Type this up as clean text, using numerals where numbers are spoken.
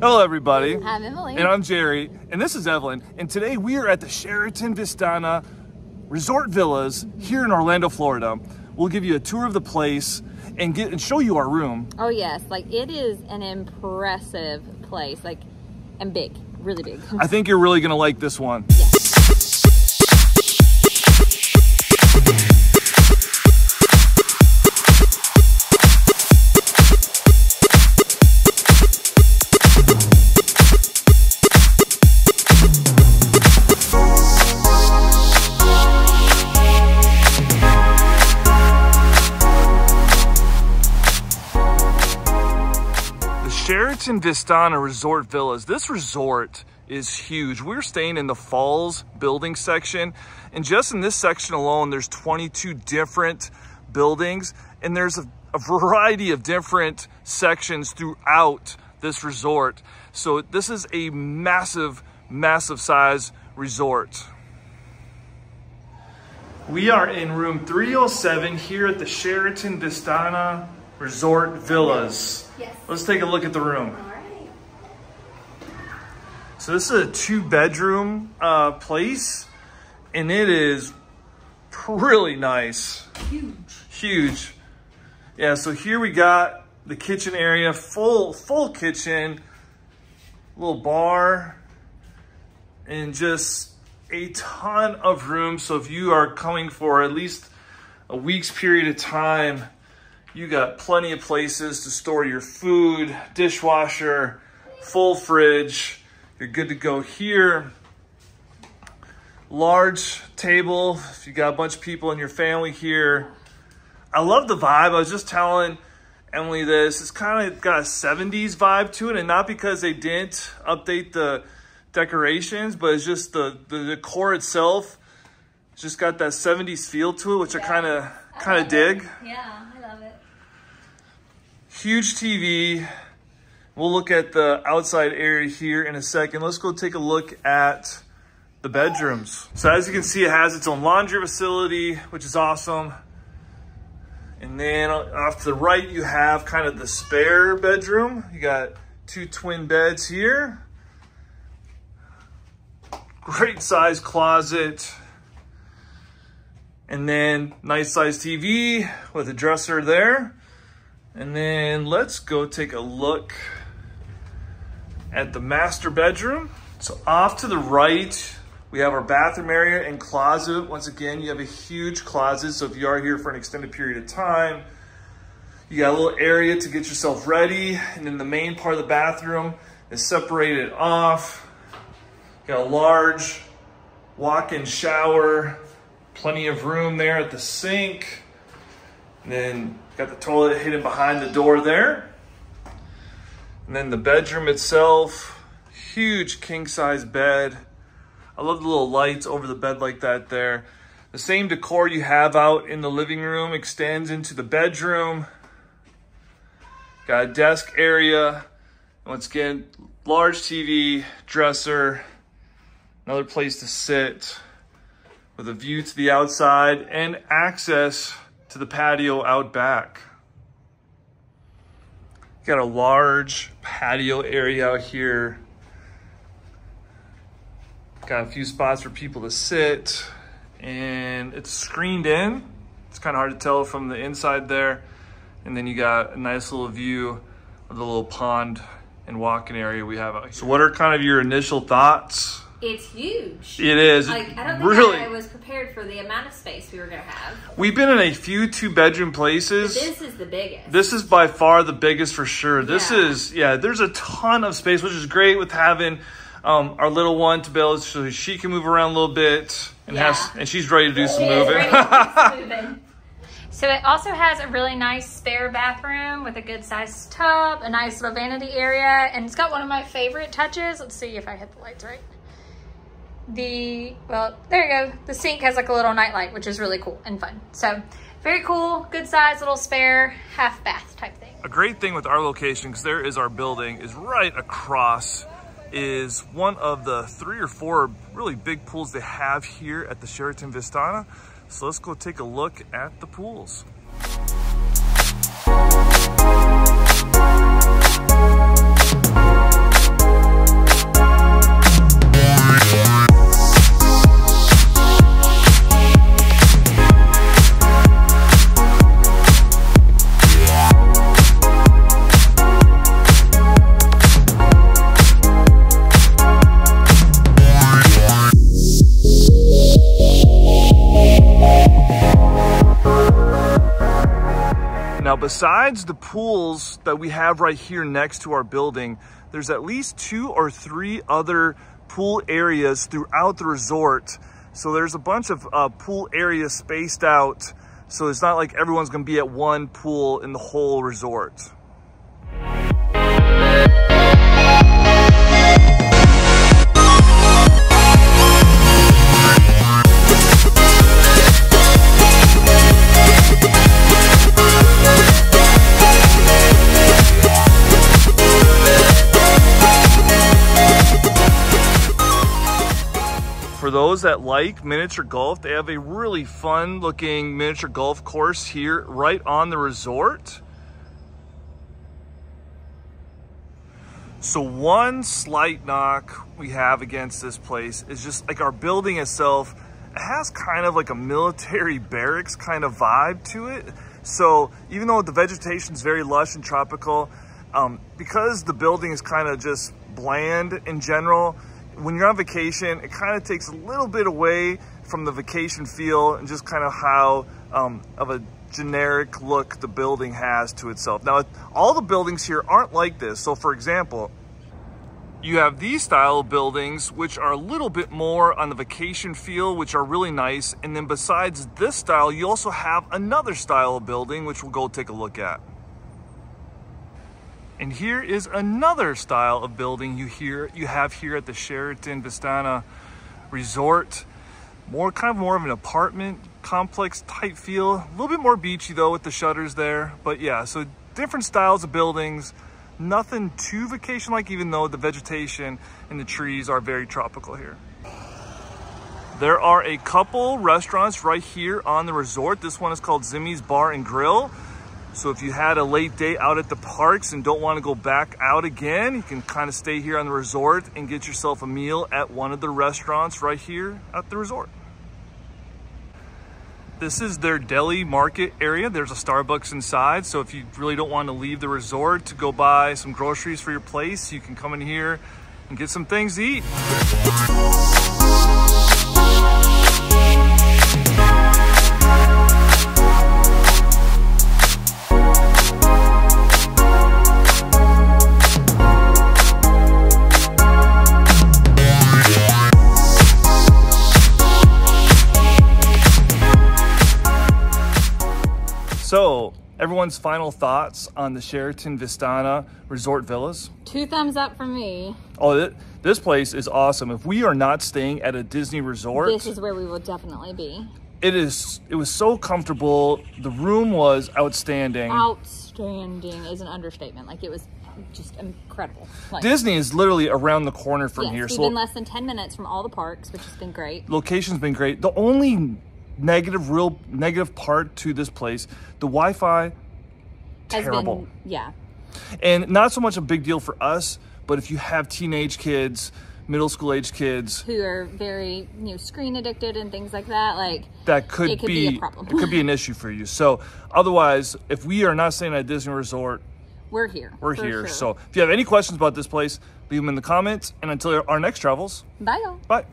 Hello everybody. I'm Emily. And I'm Jerry. And this is Evelyn. And today we are at the Sheraton Vistana Resort Villas here in Orlando, Florida. We'll give you a tour of the place and show you our room. Oh yes, like it is an impressive place, like, and big, really big. I think you're really gonna like this one. Yeah. Sheraton Vistana Resort Villas. This resort is huge. We're staying in the Falls building section, and just in this section alone, there's 22 different buildings, and there's a variety of different sections throughout this resort. So this is a massive, massive size resort. We are in room 307 here at the Sheraton Vistana Resort Villas. Yes. Let's take a look at the room. All right. So this is a 2-bedroom place, and it is really nice. Huge. Huge. Yeah, so here we got the kitchen area, full kitchen, little bar, and just a ton of room. So if you are coming for at least a week's period of time, you got plenty of places to store your food, dishwasher, full fridge. You're good to go here. Large table, if you got a bunch of people in your family here. I love the vibe. I was just telling Emily this. It's kind of got a 70s vibe to it, and not because they didn't update the decorations, but it's just the decor itself. It's just got that 70s feel to it, which I kind of dig. Yeah. I love it. Huge TV. We'll look at the outside area here in a second. Let's go take a look at the bedrooms. So as you can see, it has its own laundry facility, which is awesome. And then off to the right, you have kind of the spare bedroom. You got 2 twin beds here. Great size closet. And then nice size TV with a dresser there. And then let's go take a look at the master bedroom. So off to the right, we have our bathroom area and closet. Once again, you have a huge closet. So if you are here for an extended period of time, you got a little area to get yourself ready. And then the main part of the bathroom is separated off. You got a large walk-in shower, plenty of room there at the sink. And then got the toilet hidden behind the door there. And then the bedroom itself, huge king-size bed. I love the little lights over the bed like that there. The same decor you have out in the living room extends into the bedroom. Got a desk area. Once again, large TV, dresser, another place to sit with a view to the outside and access to the patio out back. Got a large patio area out here. Got a few spots for people to sit, and it's screened in. It's kind of hard to tell from the inside there. And then you got a nice little view of the little pond and walking area we have out here. So what are kind of your initial thoughts? It's huge. It is. Like, I don't think really, I was prepared for the amount of space we were going to have. We've been in a few 2-bedroom places. But this is the biggest. This is by far the biggest for sure. This Yeah. is, there's a ton of space, which is great with having our little one to be able to, so she can move around a little bit and and she's ready to do some moving. So it also has a really nice spare bathroom with a good sized tub, a nice little vanity area, and it's got one of my favorite touches. Let's see if I hit the lights right. Well, there you go. The sink has like a little nightlight, which is really cool and fun. So very cool, good size little spare half bath type thing. A great thing with our location, because there is our building, is right across is one of the 3 or 4 really big pools they have here at the Sheraton Vistana. So let's go take a look at the pools. Besides the pools that we have right here next to our building, there's at least 2 or 3 other pool areas throughout the resort. So there's a bunch of pool areas spaced out. So it's not like everyone's gonna be at one pool in the whole resort. For those that like miniature golf, they have a really fun looking miniature golf course here right on the resort. So one slight knock we have against this place is just like our building itself. It has kind of like a military barracks kind of vibe to it. So even though the vegetation is very lush and tropical, because the building is kind of just bland in general, when you're on vacation, it kind of takes a little bit away from the vacation feel and just kind of how of a generic look the building has to itself. Now, all the buildings here aren't like this. So for example, you have these style of buildings, which are a little bit more on the vacation feel, which are really nice. And then besides this style, you also have another style of building, which we'll go take a look at. And here is another style of building you have here at the Sheraton Vistana Resort. Kind of more of an apartment complex type feel. A little bit more beachy though with the shutters there. But yeah, so different styles of buildings. Nothing too vacation-like, even though the vegetation and the trees are very tropical here. There are a couple restaurants right here on the resort. This one is called Zimmy's Bar and Grill. So if you had a late day out at the parks and don't want to go back out again, you can kind of stay here on the resort and get yourself a meal at one of the restaurants right here at the resort. This is their deli market area. There's a Starbucks inside. So if you really don't want to leave the resort to go buy some groceries for your place, you can come in here and get some things to eat. So, everyone's final thoughts on the Sheraton Vistana Resort Villas? 2 thumbs up from me. Oh, this place is awesome. If we are not staying at a Disney resort, this is where we will definitely be. It was so comfortable. The room was outstanding. Outstanding is an understatement. Like, it was just incredible. Like, Disney is literally around the corner from here. We've been less than 10 minutes from all the parks, which has been great. Location's been great. The only real negative part to this place, the Wi-Fi, terrible. Yeah. And not so much a big deal for us, but if you have teenage kids, middle school age kids who are very, screen addicted and things like that, like that could be a problem. It could be an issue for you. So otherwise, if we are not staying at a Disney resort, we're here. We're here. Sure. So if you have any questions about this place, leave them in the comments. And until our next travels, bye y'all. Bye.